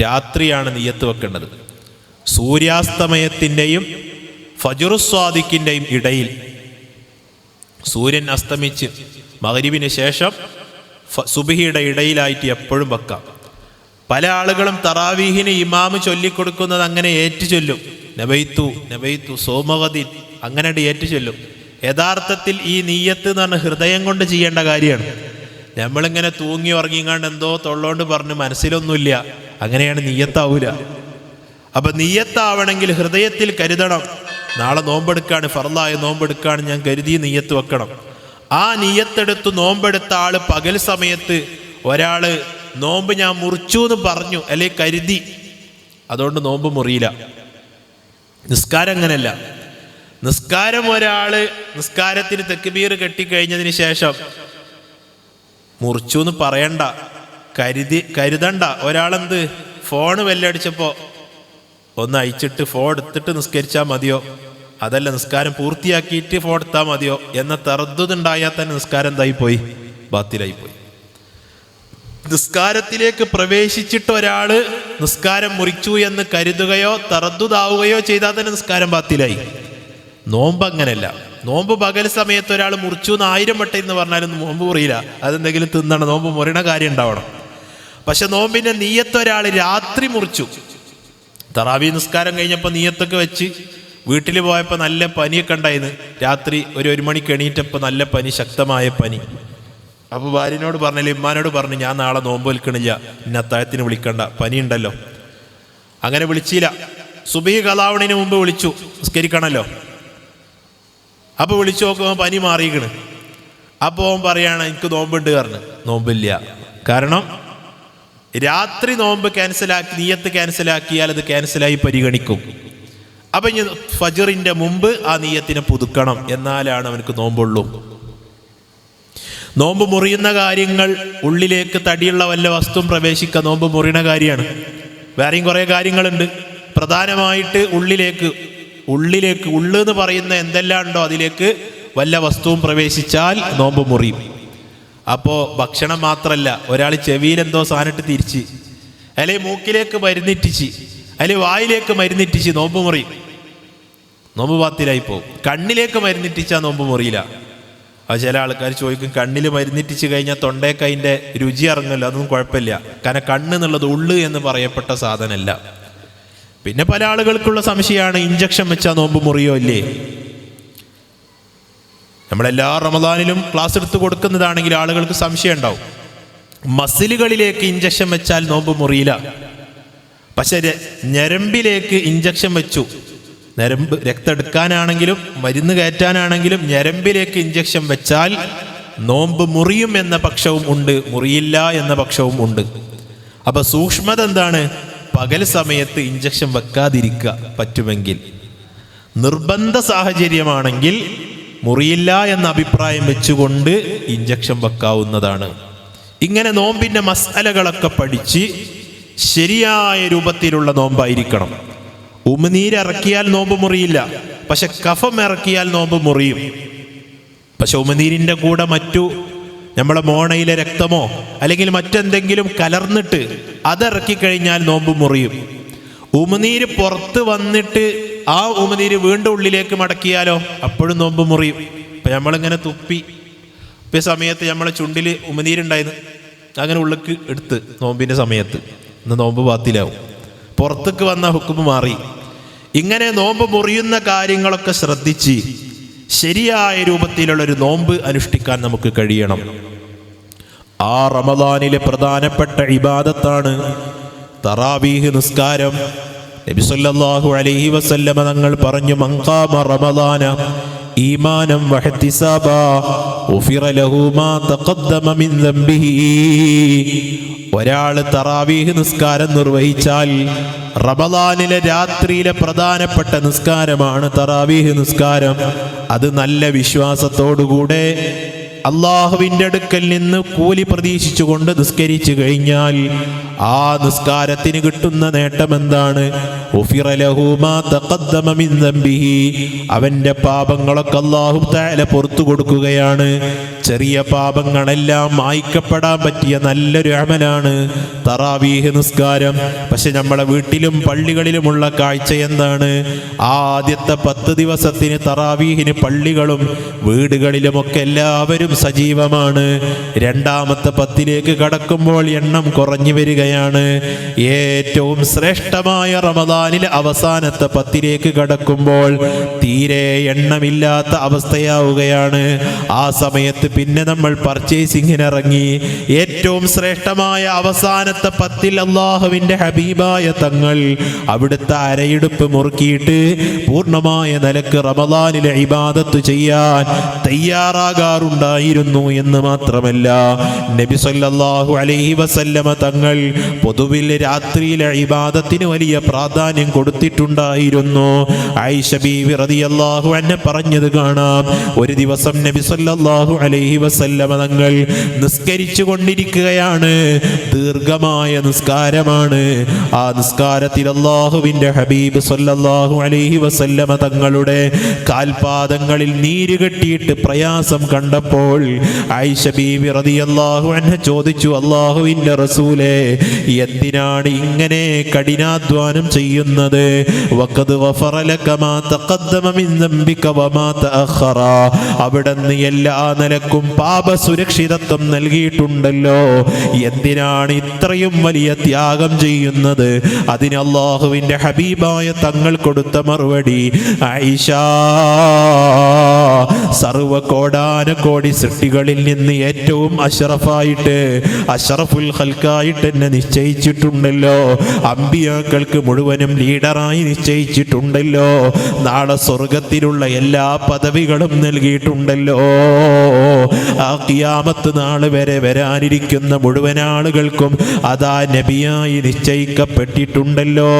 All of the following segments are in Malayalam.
രാത്രിയാണ് നിയ്യത്ത് വെക്കേണ്ടത്. സൂര്യാസ്തമയത്തിൻ്റെയും ഫജ്റുസ്വാദിക്കിൻ്റെയും ഇടയിൽ, സൂര്യൻ അസ്തമിച്ച് മഗ്രിബിന് ശേഷം സുബ്ഹിയുടെ ഇടയിലായിട്ട് എപ്പോഴും വെക്കാം. പല ആളുകളും തറാവീഹിന് ഇമാമ് ചൊല്ലിക്കൊടുക്കുന്നത് അങ്ങനെ ഏറ്റു ചൊല്ലും, നബൈത്തു നബൈത്തു സോമഗദിൻ, അങ്ങനെ ഏറ്റു ചൊല്ലും. യഥാർത്ഥത്തിൽ ഈ നിയ്യത്ത് എന്ന് പറഞ്ഞാൽ ഹൃദയം കൊണ്ട് ചെയ്യേണ്ട കാര്യമാണ്. നമ്മളിങ്ങനെ തൂങ്ങി ഉറങ്ങിങ്ങാണ്ട് എന്തോ തൊള്ളോണ്ട് പറഞ്ഞ് മനസ്സിലൊന്നുമില്ല, അങ്ങനെയാണ് നിയ്യത്താവൂല. അപ്പം നിയ്യത്താവണമെങ്കിൽ ഹൃദയത്തിൽ കരുതണം, നാളെ നോമ്പെടുക്കാണ്, ഫർളായ നോമ്പെടുക്കാണ്, ഞാൻ കരുതി നിയ്യത്ത് വെക്കണം. ആ നിയ്യത്തെടുത്ത് നോമ്പെടുത്ത ആൾ പകൽ സമയത്ത് ഒരാൾ നോമ്പ് ഞാൻ മുറിച്ചു എന്ന് പറഞ്ഞു അല്ലെങ്കിൽ കരുതി, അതുകൊണ്ട് നോമ്പ് മുറിയില്ല. നിസ്കാരം അങ്ങനെയല്ല. നിസ്കാരം ഒരാൾ നിസ്കാരത്തിന് തക്ബീർ കെട്ടിക്കഴിഞ്ഞതിന് ശേഷം മുറിച്ചു എന്ന് പറയണ്ട, കരുതണ്ട. ഒരാളെന്ത് ഫോണ് വെല്ലടിച്ചപ്പോൾ ഒന്ന് അയച്ചിട്ട് ഫോൺ എടുത്തിട്ട് നിസ്കരിച്ചാൽ മതിയോ, അതല്ല നിസ്കാരം പൂർത്തിയാക്കിയിട്ട് ഫോൺ എടുത്താൽ മതിയോ എന്ന തറദ്ദുതുണ്ടായാൽ തന്നെ നിസ്കാരം എന്തായിപ്പോയി, ബാത്തിലായിപ്പോയി. നിസ്കാരത്തിലേക്ക് പ്രവേശിച്ചിട്ട് ഒരാൾ നിസ്കാരം മുറിച്ചു എന്ന് കരുതുകയോ തറദ്ദുതാവുകയോ ചെയ്താൽ തന്നെ നിസ്കാരം ബാത്തിലായി. നോമ്പ് അങ്ങനെയല്ല. നോമ്പ് പകൽ സമയത്ത് ഒരാൾ മുറിച്ചു എന്ന് 1000 വട്ടം എന്ന് പറഞ്ഞാലും നോമ്പ് മുറിയില്ല, അതെന്തെങ്കിലും തിന്നണം, നോമ്പ് മുറിയണ കാര്യം ഉണ്ടാവണം. പക്ഷെ നോമ്പിൻ്റെ നിയ്യത്ത് ഒരാൾ രാത്രി മുറിച്ചു, തറാവി നിസ്കാരം കഴിഞ്ഞപ്പോൾ നിയ്യത്തൊക്കെ വെച്ച് വീട്ടിൽ പോയപ്പോൾ നല്ല പനിയൊക്കെ ഉണ്ടായിരുന്നു. രാത്രി ഒരു 1 മണിക്ക് എണീറ്റപ്പോൾ നല്ല പനി, ശക്തമായ പനി. അപ്പോൾ ഭാര്യനോട് പറഞ്ഞില്ല, ഇമ്മാനോട് പറഞ്ഞു, ഞാൻ നാളെ നോമ്പ് വിൽക്കണില്ല, ഇന്ന അത്താഴത്തിന് വിളിക്കണ്ട, പനി ഉണ്ടല്ലോ. അങ്ങനെ വിളിച്ചില്ല. സുബ്ഹി ഖളാവുന്നതിന് മുമ്പ് വിളിച്ചു, നിസ്കരിക്കണമല്ലോ. അപ്പോൾ വിളിച്ചു നോക്കുമ്പോൾ പനി മാറിയിക്കണ്. അപ്പോൾ അവൻ പറയാണ്, എനിക്ക് നോമ്പുണ്ട് പറഞ്ഞു. നോമ്പില്ല. കാരണം രാത്രി നോമ്പ് ക്യാൻസലാക്കി, നിയ്യത്ത് ക്യാൻസലാക്കിയാൽ അത് ക്യാൻസലായി പരിഗണിക്കും. അപ്പം ഇനി ഫജ്റിൻ്റെ മുമ്പ് ആ നിയ്യത്തിനെ പുതുക്കണം, എന്നാലാണ് അവനക്ക് നോമ്പുള്ളൂ. നോമ്പ് മുറിയുന്ന കാര്യങ്ങൾ, ഉള്ളിലേക്ക് തടിയുള്ള വല്ല വസ്തുവും പ്രവേശിക്കുക നോമ്പ് മുറിയുന്ന കാര്യമാണ്. വേറെയും കുറേ കാര്യങ്ങളുണ്ട്. പ്രധാനമായിട്ട് ഉള്ളിലേക്ക് ഉള്ളെന്ന് പറയുന്ന എന്തെല്ലാം ഉണ്ടോ അതിലേക്ക് വല്ല വസ്തുവും പ്രവേശിച്ചാൽ നോമ്പ് മുറിയും. അപ്പോൾ ഭക്ഷണം മാത്രമല്ല, ഒരാൾ ചെവിയിലെന്തോ സാധനമിട്ട് തിരിച്ച്, അല്ലെങ്കിൽ മൂക്കിലേക്ക് മരുന്നിറ്റിച്ച്, അല്ലെങ്കിൽ വായിലേക്ക് മരുന്നിറ്റിച്ച് നോമ്പ് മുറിയും, നോമ്പ് ബാത്തിലായി പോകും. കണ്ണിലേക്ക് മരുന്നിറ്റിച്ചാൽ നോമ്പ് മുറിയില്ല. അത് ചില ആൾക്കാർ ചോദിക്കും, കണ്ണിൽ മരുന്നിറ്റിച്ച് കഴിഞ്ഞാൽ തൊണ്ടയ്ക്ക് അതിൻ്റെ രുചി ഇറങ്ങല്ലോ, അതൊന്നും കുഴപ്പമില്ല. കാരണം കണ്ണ് എന്നുള്ളത് ഉള്ളു എന്ന് പറയപ്പെട്ട സാധനമല്ല. പിന്നെ പല ആളുകൾക്കുള്ള സംശയമാണ്, ഇഞ്ചക്ഷൻ വെച്ചാൽ നോമ്പ് മുറിയോ ഇല്ലേ. നമ്മളെല്ലാ റമദാനിലും ക്ലാസ് എടുത്ത് കൊടുക്കുന്നതാണെങ്കിൽ ആളുകൾക്ക് സംശയം ഉണ്ടാവും. മസിലുകളിലേക്ക് ഇഞ്ചക്ഷൻ വെച്ചാൽ നോമ്പ് മുറിയില്ല. പക്ഷെ ഞരമ്പിലേക്ക് ഇഞ്ചക്ഷൻ വെച്ചു, ഞരമ്പ് രക്തം എടുക്കാനാണെങ്കിലും മരുന്ന് കയറ്റാനാണെങ്കിലും ഞരമ്പിലേക്ക് ഇഞ്ചക്ഷൻ വെച്ചാൽ നോമ്പ് മുറിയും എന്ന പക്ഷവും ഉണ്ട്, മുറിയില്ല എന്ന പക്ഷവും ഉണ്ട്. അപ്പൊ സൂക്ഷ്മത എന്താണ്? പകൽ സമയത്ത് ഇഞ്ചക്ഷൻ വെക്കാതിരിക്കുക പറ്റുമെങ്കിൽ. നിർബന്ധ സാഹചര്യമാണെങ്കിൽ മുറിയില്ല എന്ന അഭിപ്രായം വെച്ചുകൊണ്ട് ഇഞ്ചക്ഷൻ വെക്കാവുന്നതാണ്. ഇങ്ങനെ നോമ്പിൻ്റെ മസാലകളൊക്കെ പഠിച്ച് ശരിയായ രൂപത്തിലുള്ള നോമ്പായിരിക്കണം. ഉമിനീരിറക്കിയാൽ നോമ്പ് മുറിയില്ല, പക്ഷെ കഫം ഇറക്കിയാൽ നോമ്പ് മുറിയും. പക്ഷെ ഉമിനീരിൻ്റെ കൂടെ മറ്റു നമ്മളെ മോണയിലെ രക്തമോ അല്ലെങ്കിൽ മറ്റെന്തെങ്കിലും കലർന്നിട്ട് അതിറക്കി കഴിഞ്ഞാൽ നോമ്പ് മുറിയും. ഉമിനീര് പുറത്ത് വന്നിട്ട് ആ ഉമിനീര് വീണ്ടും ഉള്ളിലേക്ക് മടക്കിയാലോ അപ്പോഴും നോമ്പ് മുറിയും. ഇപ്പം നമ്മളിങ്ങനെ തുപ്പി ഇപ്പം സമയത്ത് നമ്മളെ ചുണ്ടിൽ ഉമിനീരുണ്ടായിരുന്നു, അങ്ങനെ ഉള്ളിലേക്ക് എടുത്ത് നോമ്പിൻ്റെ സമയത്ത് ഇന്ന് നോമ്പ് ബാത്തിലാവും. പുറത്തേക്ക് വന്ന ഹുക്കുമ് മാറി. ഇങ്ങനെ നോമ്പ് മുറിയുന്ന കാര്യങ്ങളൊക്കെ ശ്രദ്ധിച്ച് ശരിയായ രൂപത്തിലുള്ളൊരു നോമ്പ് അനുഷ്ഠിക്കാൻ നമുക്ക് കഴിയണം. ആ റമദാനിലെ പ്രധാനപ്പെട്ട ഇബാദത്താണ് തറാവീഹ് നിസ്കാരം. നബി സല്ലല്ലാഹു അലൈഹി വസല്ലമ തങ്ങൾ പറഞ്ഞു, മൻ ഖാമ റമദാന ഈമാനം വഹ്തിസാബാ ഗുഫിറ ലഹു മാ തഖദ്ദമ മിൻ ദംബിഹി. ഒരാൾ തറാവീഹ് നിസ്കാരം നിർവഹിച്ചാൽ, റമദാനിലെ രാത്രിയിലെ പ്രധാനപ്പെട്ട നിസ്കാരമാണ് തറാവീഹ് നിസ്കാരം. അത് നല്ല വിശ്വാസത്തോടുകൂടെ അള്ളാഹുവിൻ്റെ അടുക്കൽ നിന്ന് കൂലി പ്രതീക്ഷിച്ചുകൊണ്ട് നിസ്കരിച്ചു കഴിഞ്ഞാൽ ആ നിസ്കാരത്തിന് കിട്ടുന്ന നേട്ടം എന്താണ്? അവന്റെ പാപങ്ങളൊക്കെ അല്ലാഹു തആല പുറത്തു കൊടുക്കുകയാണ്. ചെറിയ പാപങ്ങളെല്ലാം മായ്ക്കപ്പെടാൻ പറ്റിയ നല്ലൊരു അമലാണ് തറാവീഹ് നിസ്കാരം. പക്ഷെ നമ്മളെ വീട്ടിലും പള്ളികളിലുമുള്ള കാഴ്ച എന്താണ്? ആദ്യത്തെ 10 ദിവസത്തിന് തറാവീഹിന് പള്ളികളും വീടുകളിലുമൊക്കെ എല്ലാവരും സജീവമാണ്. രണ്ടാമത്തെ 10ലേക്ക് കടക്കുമ്പോൾ എണ്ണം കുറഞ്ഞു വരികയാണ്. ഏറ്റവും ശ്രേഷ്ഠമായ റമദാനിലെ അവസാനത്തെ 10ലേക്ക് കടക്കുമ്പോൾ തീരെ എണ്ണമില്ലാത്ത അവസ്ഥയാവുകയാണ്. ആ സമയത്ത് പിന്നെ നമ്മൾ പർച്ചേസിങ്ങിന് ഇറങ്ങി. ഏറ്റവും ശ്രേഷ്ഠമായ അവസാനത്തെ 10ൽ അള്ളാഹുവിൻ്റെ ഹബീബായ തങ്ങൾ അവിടുത്തെ അരയിടുപ്പ് മുറുക്കിയിട്ട് പൂർണ്ണമായ നിലക്ക് റമദാനിലെ ഇബാദത്ത് ചെയ്യാൻ തയ്യാറാകാറുണ്ടായിരുന്നു എന്ന് മാത്രമല്ല, നബി സല്ലല്ലാഹു അലൈഹി വസല്ലമ തങ്ങൾ പൊതുവിൽ രാത്രിയിലെ ഇബാദത്തിന് വലിയ പ്രാധാന്യം കൊടുത്തിട്ടുണ്ടായിരുന്നു. ആയിഷ ബീവി റളിയല്ലാഹു അൻഹ പറഞ്ഞത് കാണാം. ഒരു ദിവസം നബി സല്ലല്ലാഹു അലൈഹി വസല്ലമ തങ്ങൾ നിസ്കരിച്ചു കൊണ്ടിരിക്കുകയാണ്. ദീർഘമായ നിസ്കാരമാണ്. ആ നിസ്കാരത്തിൽ അല്ലാഹുവിൻ്റെ ഹബീബ് സല്ലല്ലാഹു അലൈഹി വസല്ലമ തങ്ങളുടെ കാൽപാദങ്ങളിൽ നീര് കെട്ടിയിട്ട് പ്രയാസം കണ്ടപ്പോൾ ആയിഷ ബീവി റളിയല്ലാഹു അൻഹ ചോദിച്ചു, അല്ലാഹുവിൻ്റെ റസൂലേ, എന്തിനാണ് ഇങ്ങനെ കഠിനാധ്വാനം ചെയ്യുന്നത്? വഖദ് ഗഫറ ലക മാ തഖദ്ദമ മിൻ ദംബിക വമാ തഅഖറ. അവിടുന്ന് എല്ലാ നിലക്കും പാപ സുരക്ഷിതത്വം നൽകിയിട്ടുണ്ടല്ലോ, എന്തിനാണ് ഇത്രയും വലിയ ത്യാഗം ചെയ്യുന്നത്? അതിന് അല്ലാഹുവിൻ്റെ ഹബീബായ തങ്ങൾ കൊടുത്ത മറുപടി, ആയിഷ, സർവ കോടാനകോടി സൃഷ്ടികളിൽ നിന്ന് ഏറ്റവും അഷ്റഫായിട്ട്, അഷ്റഫുൽ ഖൽഖായിട്ട് എന്നെ നിശ്ചയിച്ചിട്ടുണ്ടല്ലോ. അമ്പിയാക്കൾക്ക് മുഴുവനും ലീഡറായി നിശ്ചയിച്ചിട്ടുണ്ടല്ലോ. നാളെ സ്വർഗത്തിലുള്ള എല്ലാ പദവികളും നൽകിയിട്ടുണ്ടല്ലോ. ആ ഖിയാമത്ത് നാൾ വരെ വരാനിരിക്കുന്ന മുഴുവൻ ആളുകൾക്കും അതാ നബിയായി നിശ്ചയിക്കപ്പെട്ടിട്ടുണ്ടല്ലോ.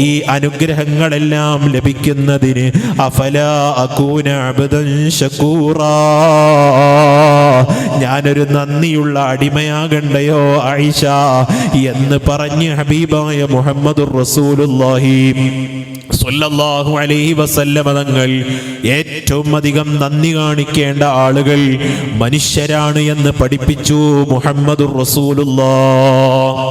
ഈ അനുഗ്രഹങ്ങളെല്ലാം ലഭിക്കുന്നതിന് അഫലാ അകൂന അബ്ദൻ ശകൂറാ, ഞാനൊരു നന്ദിയുള്ള അടിമയാകണ്ടയോ ആയിഷ എന്ന് പറഞ്ഞ് ഹബീബായ മുഹമ്മദുർ റസൂലുള്ളാഹി സ്വല്ലല്ലാഹു അലൈഹി വസല്ലമ തങ്ങൾ ഏറ്റവും അധികം നന്ദി കാണിക്കേണ്ട ആളുകൾ മനുഷ്യരാണ് എന്ന് പഠിപ്പിച്ചു മുഹമ്മദുർ റസൂലുള്ളാഹ്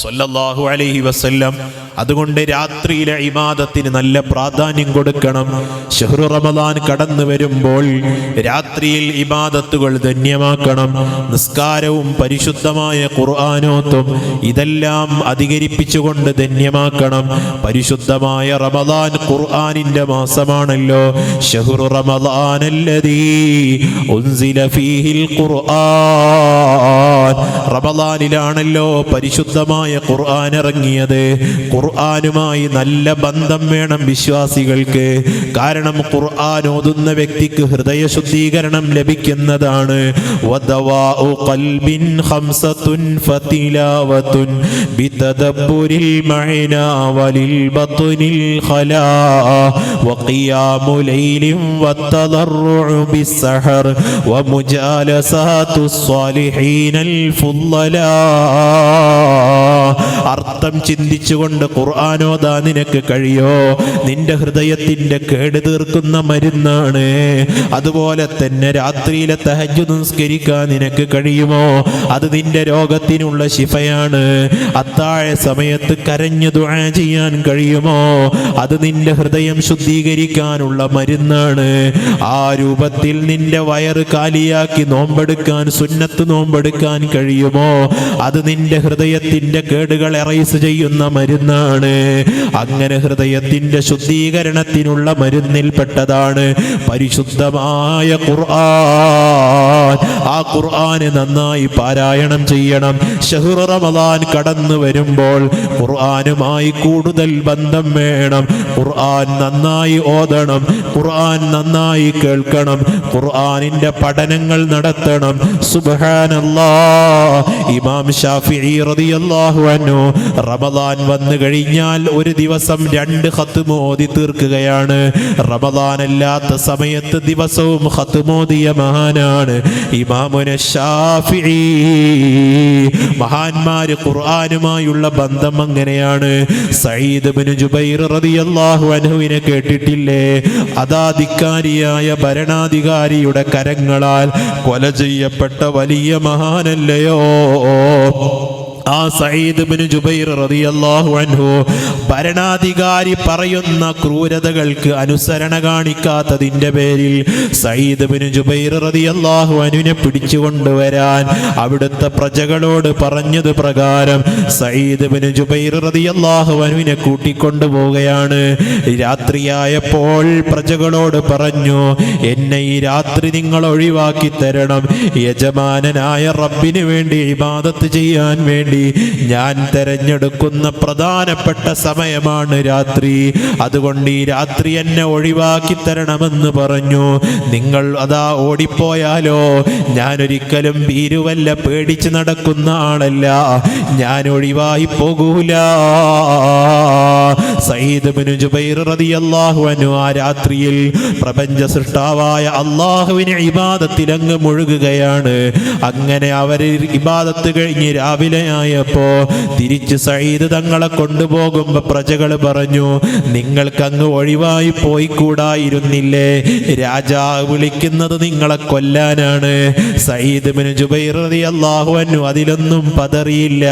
സ്വല്ലല്ലാഹു അലൈഹി വസല്ലം. അതുകൊണ്ട് രാത്രിയിലെ ഇബാദത്തിന് നല്ല പ്രാധാന്യം കൊടുക്കണം. ശഹ്റു റമദാൻ കടന്നു വരുമ്പോൾ രാത്രിയിൽ ഇബാദത്തുകൾ ധന്യമാക്കണം. നിസ്കാരവും പരിശുദ്ധമായ ഖുർആനോത്തും ഇതെല്ലാം അധികരിപ്പിച്ചുകൊണ്ട് ധന്യമാക്കണം. പരിശുദ്ധമായ റമദാൻ ഖുർആനിന്റെ മാസമാണല്ലോ. ശഹ്റു റമദാനല്ലദീ ഉൻസില ഫീഹിൽ ഖുർആൻ. റമദാനിലാണല്ലോ പരിശുദ്ധമായ ഖുർആൻ ഇറങ്ങിയത്. ഖുർആനുമായി നല്ല ബന്ധം വേണം വിശ്വാസികൾക്ക്. കാരണം ഖുർആൻ ഓതുന്ന വ്യക്തിക്ക് ഹൃദയ ശുദ്ധീകരണം ലഭിക്കുന്നതാണ്. വദവാഉ ഖൽബിൻ ഖംസതുൻ ഫതിലാവതുൻ ബിതദബ്ബുരിൽ മഅനാ വലിൽ ബത്നിൽ ഖലാ വഖിയാമു ലൈലിൻ വതദർറു ബിസ്സഹർ വമുജാലസാതുസ് സ്വാലിഹീനൽ ഫുളലാ. അർത്ഥം ചിന്തിച്ചുകൊണ്ട് ഖുർആനോദാ നിനക്ക് കഴിയോ? നിന്റെ ഹൃദയത്തിന്റെ കേട് തീർക്കുന്ന മരുന്നാണ്. അതുപോലെ തന്നെ രാത്രിയിലെ തഹജ്ജുദ് നിസ്കരിക്കാൻ നിനക്ക് കഴിയുമോ? അത് നിന്റെ രോഗത്തിനുള്ള ശിഫയാണ്. അത്താഴ സമയത്ത് കരഞ്ഞു ദുആ ചെയ്യാൻ കഴിയുമോ? അത് നിന്റെ ഹൃദയം ശുദ്ധീകരിക്കാനുള്ള മരുന്നാണ്. ആ രൂപത്തിൽ നിന്റെ വയറ് കാലിയാക്കി നോമ്പെടുക്കാൻ, സുന്നത്ത് നോമ്പെടുക്കാൻ കഴിയുമോ? അത് നിന്റെ ഹൃദയത്തിന്റെ കേടുകൾ എറൈസ് ചെയ്യുന്ന മരുന്നാണ്. അങ്ങനെ ഹൃദയത്തിന്റെ ശുദ്ധീകരണത്തിനുള്ള മരുന്നിൽപ്പെട്ടതാണ് പരിശുദ്ധമായ ഖുർആൻ. ആ ഖുർആന് നന്നായി പാരായണം ചെയ്യണം. ശഹ്റു റമദാൻ കടന്നു വരുമ്പോൾ ഖുർആനുമായി കൂടുതൽ ബന്ധം വേണം. ഖുർആൻ നന്നായി ഓതണം. ഖുർആൻ നന്നായി കേൾക്കണം. ഖുർആനിന്റെ പഠനങ്ങൾ നടത്തണം. സുബ്ഹാനല്ലാഹ്. ഇമാം ശാഫിഈ റളിയല്ലാഹു അൻഹു റമദാൻ വന്നു കഴിഞ്ഞാൽ ഒരു ദിവസം 2 ഖത്മ് ഓതി തീർക്കുകയാണ്. റമദാൻ അല്ലാത്ത സമയത്ത് ദിവസവും ഖത്മ് ഓതിയ മഹാനാണ് ഇമാമുന ശാഫിഈ. മഹാന്മാര് ഖുർആനുമായുള്ള ബന്ധം അങ്ങനെയാണ്. സഈദ് ഇബ്നു ജുബൈർ റളിയല്ലാഹു അൻഹുവിനെ കേട്ടിട്ടില്ലേ? അതാധികാരിയായ ഭരണാധികാരിയുടെ കരങ്ങളാൽ കൊല ചെയ്യപ്പെട്ട വലിയ മഹാനല്ലയോ ആ സഈദ് ഇബ്നു ജുബൈർ റളിയല്ലാഹു അൻഹു. ഭരണാധികാരി പറയുന്ന ക്രൂരതകൾക്ക് അനുസരണ കാണിക്കാത്തതിൻ്റെ പേരിൽ സഈദ് ഇബ്നു ജുബൈർ റളിയല്ലാഹു അൻഹുവിനെ പിടിച്ചുകൊണ്ടുവരാൻ അവിടുത്തെ പ്രജകളോട് പറഞ്ഞത് പ്രകാരം സഈദ് ഇബ്നു ജുബൈർ റളിയല്ലാഹു അൻഹുവിനെ കൂട്ടിക്കൊണ്ടുപോവുകയാണ്. രാത്രിയായപ്പോൾ പ്രജകളോട് പറഞ്ഞു, എന്നെ ഈ രാത്രി നിങ്ങൾ ഒഴിവാക്കി തരണം. യജമാനനായ റബ്ബിന് വേണ്ടി ഇബാദത്ത് ചെയ്യാൻ വേണ്ടി ഞാൻ തെരഞ്ഞെടുക്കുന്ന പ്രധാനപ്പെട്ട സമയമാണ് രാത്രി. അതുകൊണ്ട് ഈ രാത്രി എന്നെ ഒഴിവാക്കി തരണമെന്ന് പറഞ്ഞു. നിങ്ങൾ അതാ ഓടിപ്പോയാലോ? ഞാൻ ഒരിക്കലും ഭീരുവല്ല, പേടിച്ച് നടക്കുന്ന ആളല്ല, ഞാൻ ഒഴിവായി പോകൂല. സഈദ് ഇബ്നു ജുബൈർ റളിയല്ലാഹു അൻഹു ആ രാത്രിയിൽ പ്രപഞ്ച സൃഷ്ടാവായ അല്ലാഹുവിനെ ഇബാദത്തിൽ അങ്ങ് മുഴുകുകയാണ്. അങ്ങനെ അവർ ഇബാദത്ത് കഴിഞ്ഞ് രാവിലെ ആയപ്പോ തിരിച്ച് സഈദ് തങ്ങളെ കൊണ്ടുപോകുമ്പോ പ്രജകൾ പറഞ്ഞു, നിങ്ങൾക്ക് അങ്ങ് ഒഴിവായി പോയി കൂടായിരുന്നില്ലേ? രാജാവ് വിളിക്കുന്നത് നിങ്ങളെ കൊല്ലാനാണ്. സഈദ് ഇബ്നു ജുബൈർ റളിയല്ലാഹു അൻഹു അതിലൊന്നും പതറിയില്ല.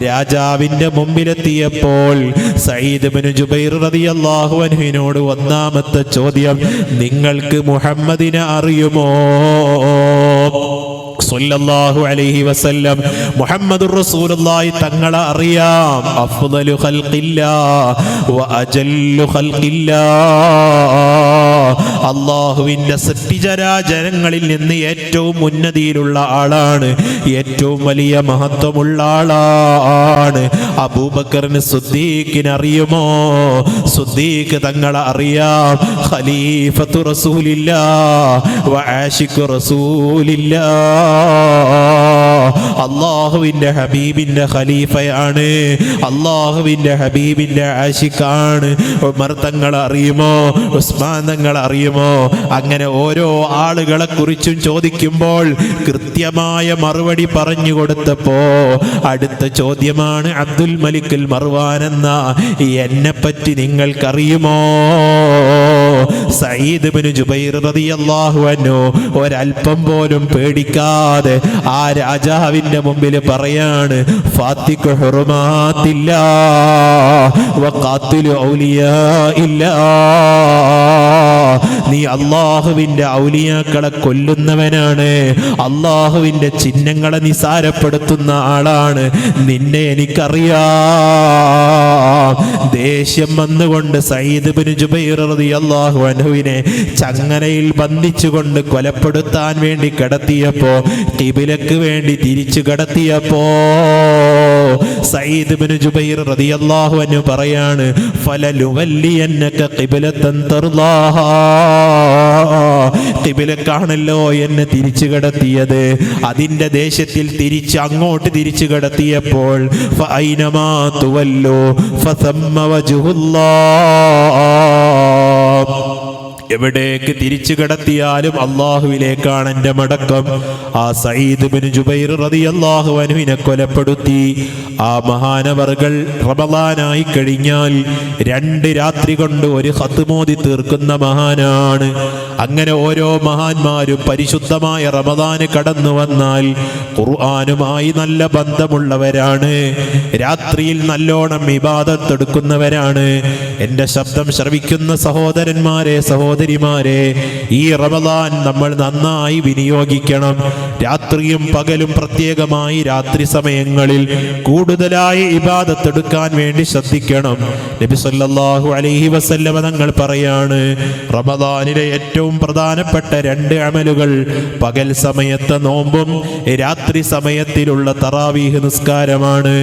രാജാവിന്റെ മുമ്പിലെത്തിയപ്പോൾ സഈദ് ഇബ്നു ജുബൈർ റളിയല്ലാഹു അൻഹുവിനോട് ഒന്നാമത്തെ ചോദ്യം, നിങ്ങൾക്ക് മുഹമ്മദിനെ അറിയുമോ? സല്ലല്ലാഹു അലൈഹി വസല്ലം മുഹമ്മദുർ റസൂലുള്ളാഹി തങ്ങളെ അറിയാം. അഫ്ദലു ഖൽഖില്ലാഹ് വ അജല്ലു ഖൽഖില്ലാഹ്. അല്ലാഹുവിൻ്റെ സൃഷ്ടിചരാചരങ്ങളിൽ നിന്ന് ഏറ്റവും ഉന്നതിയിലുള്ള ആളാണ്, ഏറ്റവും വലിയ മഹത്വമുള്ള ആളാണ്. അബൂബക്കറിന് സിദ്ദീഖിനെ അറിയുമോ? സിദ്ദീഖ് തങ്ങളെ അറിയാം. ഖലീഫത്തു റസൂലില്ലാഹ് വ ആശിഖു റസൂലില്ലാഹ്. അല്ലാഹുവിൻ്റെ ഹബീബിൻ്റെ ഖലീഫയാണ്, അല്ലാഹുവിൻ്റെ ഹബീബിൻ്റെ ആശിഖാണ്. ഉമർ തങ്ങളെ അറിയുമോ? ഉസ്മാൻ തങ്ങളെ അറിയുമോ? അങ്ങനെ ഓരോ ആളുകളെ കുറിച്ചും ചോദിക്കുമ്പോൾ കൃത്യമായ മറുപടി പറഞ്ഞു കൊടുത്തപ്പോ അടുത്ത ചോദ്യമാണ് അബ്ദുൽ മലിക്കുൽ മർവാൻ എന്ന എന്നെ പറ്റി നിങ്ങൾക്കറിയുമോ? സഈദ് ഇബ്നു ജുബൈർ റളിയല്ലാഹു അൻഹു ഒരൽപ്പം പോലും പേടിക്കാതെ ആ രാജാവിന്റെ മുമ്പിൽ പറയാണ്, ഫാത്തിഖു ഹുറുമാത്തില്ലാഹ് വ ഖാതിലു ഔലിയാഇല്ലാഹ്. നീ അല്ലാഹുവിൻ്റെ ഔലിയാക്കളെ കൊല്ലുന്നവനാണ്, അല്ലാഹുവിൻ്റെ ചിഹ്നങ്ങളെ നിസാരപ്പെടുത്തുന്ന ആളാണ്. നിന്നെ എനിക്കറിയാം. ദേഷ്യം വന്നുകൊണ്ട് സഈദ് ഇബ്നു ജുബൈർ റളിയല്ലാഹു അൻഹുവിനെ ചങ്ങലയിൽ ബന്ധിച്ചുകൊണ്ട് കൊലപ്പെടുത്താൻ വേണ്ടി കിടത്തിയപ്പോ, ഖിബിലക്ക് വേണ്ടി തിരിച്ചു കിടത്തിയപ്പോ സഈദ് ഇബ്നു ജുബൈർ റളിയല്ലാഹു അൻഹു പറയാണ്, ഫലലുവല്ലിയന്നക ഖിബലതൻ തർളാഹാ. ഖിബിലക്കാണല്ലോ എന്നെ തിരിച്ചു കിടത്തിയത്. അതിൻ്റെ ദേശത്തിൽ തിരിച്ച് അങ്ങോട്ട് തിരിച്ചു കിടത്തിയപ്പോൾ ഫഅൈനമാ തുവല്ലു ഫസമ്മ വജ്ഹുല്ലാഹ്. എവിടേക്ക് തിരിച്ചു കടത്തിയാലും അള്ളാഹുവിലേക്കാണ് എൻ്റെ മടക്കം. ആ സഈദ് ഇബ്നു ജുബൈർ റളിയല്ലാഹു അൻഹുവിനെ കൊലപ്പെടുത്തി. ആ മഹാനവർകൾ റമളാനായി കഴിഞ്ഞാൽ 2 രാത്രി കൊണ്ട് ഒരു ഖത്മോദി തീർക്കുന്ന മഹാനാണ്. അങ്ങനെ ഓരോ മഹാന്മാരും പരിശുദ്ധമായ റമളാന് കടന്നു വന്നാൽ ഖുർആനുമായി നല്ല ബന്ധമുള്ളവരാണ്, രാത്രിയിൽ നല്ലോണം ഇബാദത്ത് എടുക്കുന്നവരാണ്. എൻ്റെ ശബ്ദം ശ്രവിക്കുന്ന സഹോദരന്മാരെ, സഹോദരിമാരെ, ഈ റമളാൻ നമ്മൾ നന്നായി വിനിയോഗിക്കണം. രാത്രിയും പകലും പ്രത്യേകമായി രാത്രി സമയങ്ങളിൽ കൂടുതലായി ഇബാദത്ത് എടുക്കാൻ വേണ്ടി ശ്രദ്ധിക്കണം. നബി സല്ലല്ലാഹു അലൈഹി വസല്ലം തങ്ങൾ പറയാണ്, റമളാനിലെ ഏറ്റവും പ്രധാനപ്പെട്ട 2 അമലുകൾ പകൽ സമയത്തെ നോമ്പും രാത്രി സമയത്തിലുള്ള തറാവീഹ് നിസ്കാരമാണ്.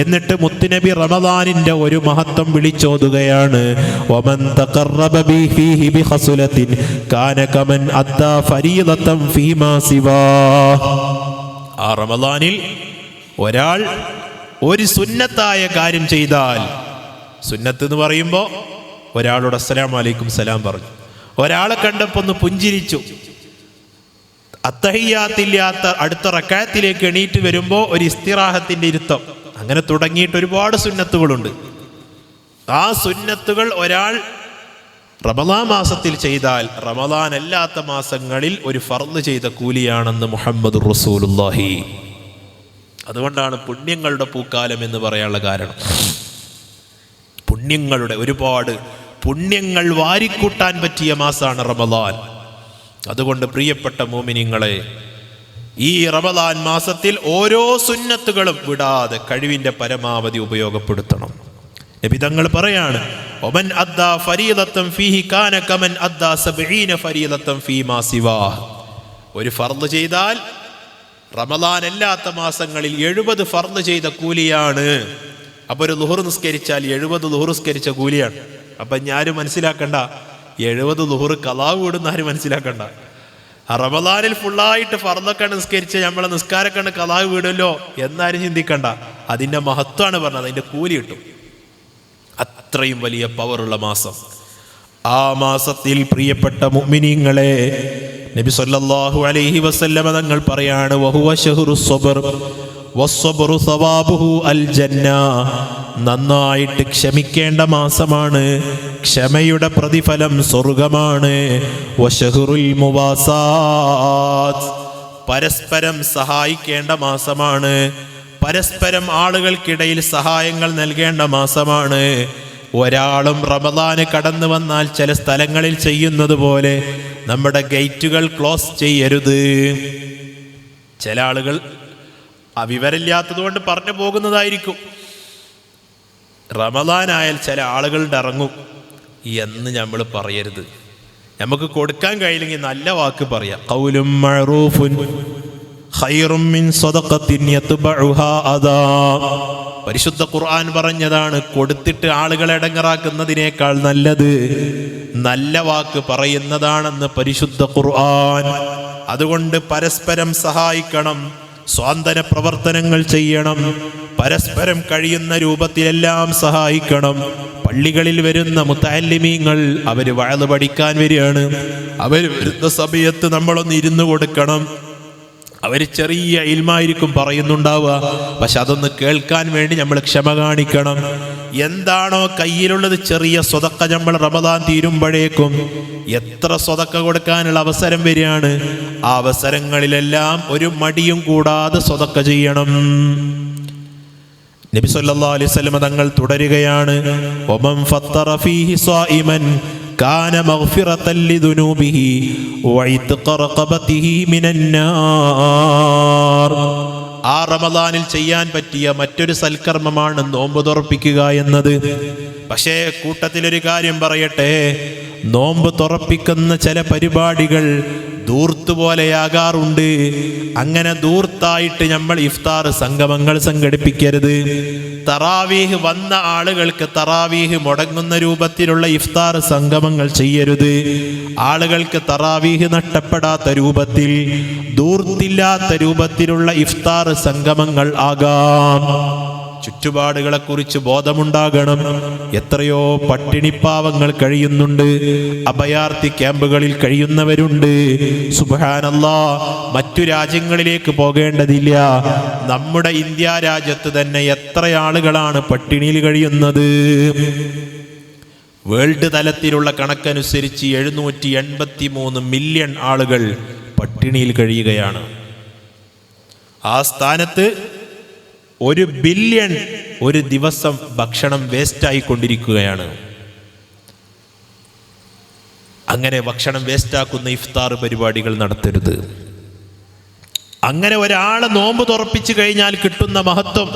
എന്നിട്ട് മുത്തുനബി റമളാനിന്റെ ഒരു മഹത്വം വിളിച്ചോതുകയാണ്, വമൻ തഖറബ ബിഹി ബിഖസ്ലത്തിൻ കാന കമൻ അദ്ദാ ഫരീളതൻ ഫീമാ സിവാ. ആ റമളാനിൽ ഒരാൾ ഒരു സുന്നത്തായ കാര്യം ചെയ്താൽ, സുന്നത്ത് എന്ന് പറയുമ്പോൾ ഒരാളോട് അസ്സലാമു അലൈക്കും സലാം പറഞ്ഞു, ഒരാളെ കണ്ടപ്പോൾ ഒന്ന് പുഞ്ചിരിച്ചു, അത്തഹിയ്യാത്തില്ലാത്ത അടുത്ത റക്അത്തിലേക്ക് എണീറ്റ് വരുമ്പോൾ ഒരു ഇസ്തിറാഹത്തിന്റെ ഇരുത്തം, അങ്ങനെ തുടങ്ങിയിട്ട് ഒരുപാട് സുന്നത്തുകളുണ്ട്. ആ സുന്നത്തുകൾ ഒരാൾ റമളാൻ മാസത്തിൽ ചെയ്താൽ റമളാൻ അല്ലാത്ത മാസങ്ങളിൽ ഒരു ഫർള് ചെയ്ത കൂലിയാണെന്ന് മുഹമ്മദ് റസൂലുള്ളാഹി. അതുകൊണ്ടാണ് പുണ്യങ്ങളുടെ പൂക്കാലം എന്ന് പറയാനുള്ള കാരണം. പുണ്യങ്ങളുടെ ഒരുപാട് പുണ്യങ്ങൾ വാരിക്കൂട്ടാൻ പറ്റിയ മാസമാണ് റമളാൻ. അതുകൊണ്ട് പ്രിയപ്പെട്ട മുഅ്മിനീങ്ങളെ, ഈ റമളാൻ മാസത്തിൽ ഓരോ സുന്നത്തുകളും വിടാതെ കഴിവിൻ്റെ പരമാവധി ഉപയോഗപ്പെടുത്തണം. നബി തങ്ങൾ പറയാണ്, ഒമൻ അദ്ദാ ഫരീദത്തൻ ഫീഹി കാന കമൻ അദ്ദാ 70 ഫരീദത്തൻ ഫീമാ സിവാഹ്. ഒരു ഫർള് ചെയ്താൽ റമളാൻ അല്ലാത്ത മാസങ്ങളിൽ 70 ഫർള് ചെയ്ത കൂലിയാണ്. അപ്പോൾ ഒരു ളുഹർ നിസ്കരിച്ചാൽ 70 ളുഹർ നിസ്കരിച്ച കൂലിയാണ്. അപ്പം ഞാനും മനസ്സിലാക്കണ്ട 70 ളുഹർ ഖളാ കൂടുന്ന ആരും മനസ്സിലാക്കണ്ട. ആ റമളാനിൽ ഫുള്ളായിട്ട് ഫർളൊക്കെ നിസ്കരിച്ച് നമ്മളെ നിസ്കാരക്കണ്ട് ഖളാ വീടുമല്ലോ എന്നാരും ചിന്തിക്കണ്ട. അതിൻ്റെ മഹത്വമാണ് പറഞ്ഞത്, അതിൻ്റെ കൂലി കിട്ടും. അത്രയും വലിയ പവറുള്ള മാസം. ആ മാസത്തിൽ പ്രിയപ്പെട്ട മുഅ്മിനീങ്ങളെ, നബി സല്ലല്ലാഹു അലൈഹി വസല്ലമ തങ്ങൾ പറയാണ്, വഹുവ ശഹ്റുസ് സ്വബ്ർ വസ്സബ്റു സവാബുഹു അൽ ജന്ന. നന്നായിട്ട് ക്ഷമിക്കേണ്ട മാസമാണ്, ക്ഷമയുടെ പ്രതിഫലം സ്വർഗമാണ്. വശഹ്റുൽ മുവാസാത്ത്, പരസ്പരം സഹായിക്കേണ്ട മാസമാണ്, പരസ്പരം ആളുകൾക്കിടയിൽ സഹായങ്ങൾ നൽകേണ്ട മാസമാണ്. ഒരാളും റമളാന് കടന്നു വന്നാൽ ചില സ്ഥലങ്ങളിൽ ചെയ്യുന്നത് പോലെ നമ്മുടെ ഗേറ്റുകൾ ക്ലോസ് ചെയ്യരുത്. ചില ആളുകൾ വിവരമില്ലാത്തത് കൊണ്ട് പറഞ്ഞു പോകുന്നതായിരിക്കും. റമളാനായാൽ ചില ആളുകളുടെ ഇറങ്ങും എന്ന് നമ്മൾ പറയരുത്. നമുക്ക് കൊടുക്കാൻ കഴിയില്ലെങ്കിൽ നല്ല വാക്ക് പറയാം. ഖൗലും മഅറൂഫുൻ ഖൈറും മിൻ സദഖത്തിൻ യത്ബഉഹാ അദാ. പരിശുദ്ധ ഖുർആൻ പറഞ്ഞതാണ്, കൊടുത്തിട്ട് ആളുകളെ ഇടങ്ങറാക്കുന്നതിനേക്കാൾ നല്ലത് നല്ല വാക്ക് പറയുന്നതാണെന്ന് പരിശുദ്ധ ഖുർആൻ. അതുകൊണ്ട് പരസ്പരം സഹായിക്കണം, സ്വാന്തന പ്രവർത്തനങ്ങൾ ചെയ്യണം, പരസ്പരം കഴിയുന്ന രൂപത്തിലെല്ലാം സഹായിക്കണം. പള്ളികളിൽ വരുന്ന മുത്തഅല്ലിമീങ്ങൾ അവർ വഅദ് പഠിക്കാൻ വരികയാണ്, അവർ വരുന്ന സമയത്ത് നമ്മളൊന്ന് ഇരുന്ന് കൊടുക്കണം. അവർ ചെറിയ ഇൽമായിരിക്കും പറയുന്നുണ്ടാവുക, പക്ഷെ അതൊന്ന് കേൾക്കാൻ വേണ്ടി നമ്മൾ ക്ഷമ കാണിക്കണം. എന്താണോ കയ്യിലുള്ളത് ചെറിയ സ്വതക്ക നമ്മൾ റമളാൻ തീരുമ്പോഴേക്കും എത്ര സ്വതക്ക കൊടുക്കാനുള്ള അവസരം വരികയാണ്. ആ അവസരങ്ങളിലെല്ലാം ഒരു മടിയും കൂടാതെ സ്വതക്ക ചെയ്യണം. നബി സല്ലല്ലാഹു അലൈഹി വസല്ലം തങ്ങൾ തുടരുകയാണ്, വമൻ ഫത്തറ ഫീഹി സ്വായിമൻ കാന മഗ്ഫിറതൻ ലിദുനൂബിഹി വഇത്ഖ റഖബതിഹി മിനൻ നാർ. ആ റമളാനിൽ ചെയ്യാൻ പറ്റിയ മറ്റൊരു സൽക്കർമ്മമാണ് നോമ്പ് തുറപ്പിക്കുക എന്നത്. പക്ഷേ കൂട്ടത്തിലൊരു കാര്യം പറയട്ടെ, നോമ്പ് തുറപ്പിക്കുന്ന ചില പരിപാടികൾ ധൂർത്തുപോലെയാകാറുണ്ട്. അങ്ങനെ ധൂർത്തായിട്ട് നമ്മൾ ഇഫ്താർ സംഗമങ്ങൾ സംഘടിപ്പിക്കരുത്. തറാവീഹ് വന്ന ആളുകൾക്ക് തറാവീഹ് മുടങ്ങുന്ന രൂപത്തിലുള്ള ഇഫ്താർ സംഗമങ്ങൾ ചെയ്യരുത്. ആളുകൾക്ക് തറാവീഹ് നഷ്ടപ്പെടാത്ത രൂപത്തിൽ, ധൂർത്തില്ലാത്ത രൂപത്തിലുള്ള ഇഫ്താർ സംഗമങ്ങൾ ആകാം. ചുറ്റുപാടുകളെക്കുറിച്ച് ബോധമുണ്ടാകണം. എത്രയോ പട്ടിണിപ്പാവങ്ങൾ കഴിയുന്നുണ്ട്, അഭയാർത്ഥി ക്യാമ്പുകളിൽ കഴിയുന്നവരുണ്ട്. സുബ്ഹാനല്ലാഹ്, മറ്റു രാജ്യങ്ങളിലേക്ക് പോകേണ്ടതില്ല. നമ്മുടെ ഇന്ത്യ രാജ്യത്ത് തന്നെ എത്ര ആളുകളാണ് പട്ടിണിയിൽ കഴിയുന്നത്? വേൾഡ് തലത്തിലുള്ള കണക്കനുസരിച്ച് 783 മില്യൺ ആളുകൾ പട്ടിണിയിൽ കഴിയുകയാണ്. ആ സ്ഥാനത്ത് 1 ബില്യൺ ഒരു ദിവസം ഭക്ഷണം വേസ്റ്റായിക്കൊണ്ടിരിക്കുകയാണ്. അങ്ങനെ ഭക്ഷണം വേസ്റ്റാക്കുന്ന ഇഫ്താർ പരിപാടികൾ നടത്തരുത്. അങ്ങനെ ഒരാളെ നോമ്പ് തുറപ്പിച്ചു കഴിഞ്ഞാൽ കിട്ടുന്ന മഹത്വം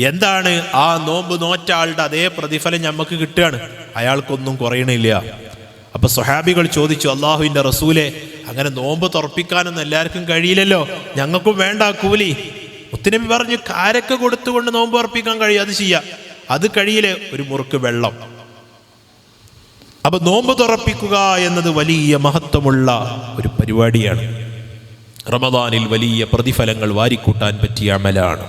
എന്താണ്? ആ നോമ്പ് നോറ്റ ആളുടെ അതേ പ്രതിഫലം നമുക്ക് കിട്ടുകയാണ്, അയാൾക്കൊന്നും കുറയണില്ല. അപ്പൊ സ്വഹാബികൾ ചോദിച്ചു, അള്ളാഹുവിൻ്റെ റസൂലെ, അങ്ങനെ നോമ്പ് തുറപ്പിക്കാനൊന്നും എല്ലാവർക്കും കഴിയില്ലല്ലോ, ഞങ്ങൾക്കും വേണ്ട കൂലി. മുത്തുനബി പറഞ്ഞു, കാരക്ക കൊടുത്തുകൊണ്ട് നോമ്പ് ഉറപ്പിക്കാൻ കഴിയും, അത് ചെയ്യാം. അത് കഴിയില്ലേ, ഒരു മുറുക്ക് വെള്ളം. അപ്പൊ നോമ്പ് തുറപ്പിക്കുക എന്നത് വലിയ മഹത്വമുള്ള ഒരു പരിപാടിയാണ്. റമദാനിൽ വലിയ പ്രതിഫലങ്ങൾ വാരിക്കൂട്ടാൻ പറ്റിയ അമലാണ്.